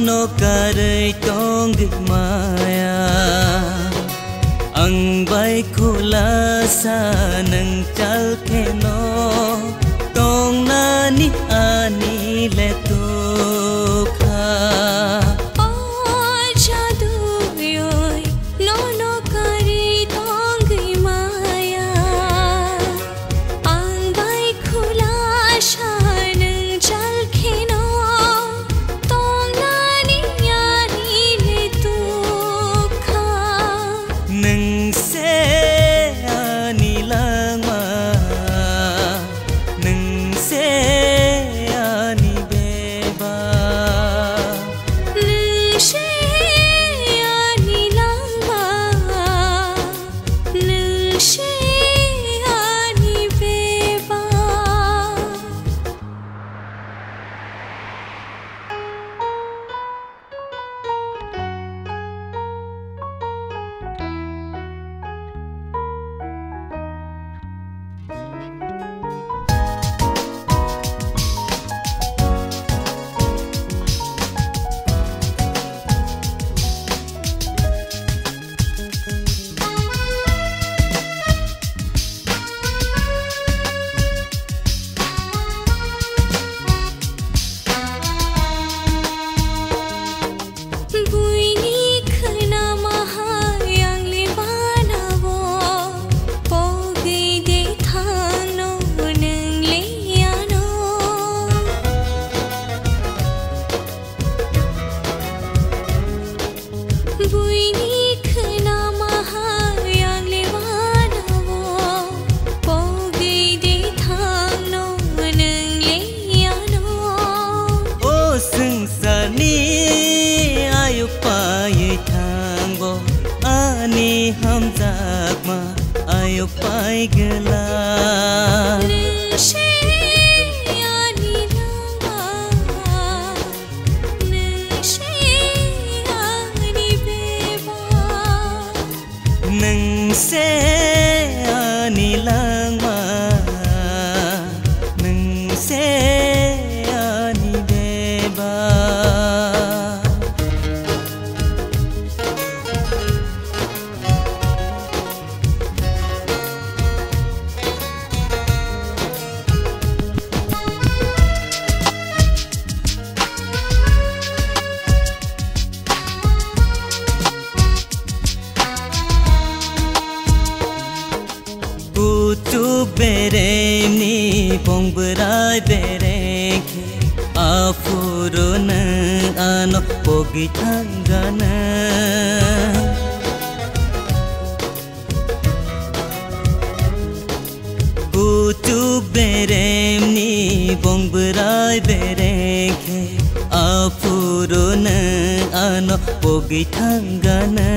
no karai tong maya ang bay khula sa nang chal ke no tong nani ani le tu kha jadu yoi no karai tong maya ang bay khula sa nang chal ke no हम जाग मा आयो पाई गला nâng se ani lang ma nâng se ani beba tu bere ni bong berai bere ke afuruna ano pogi thangana tu bere ni bong berai bere ke afuruna ano pogi thangana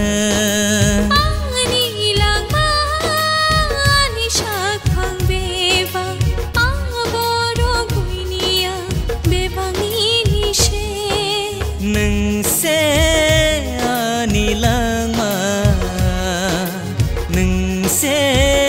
nâng se ani lang ma nâng se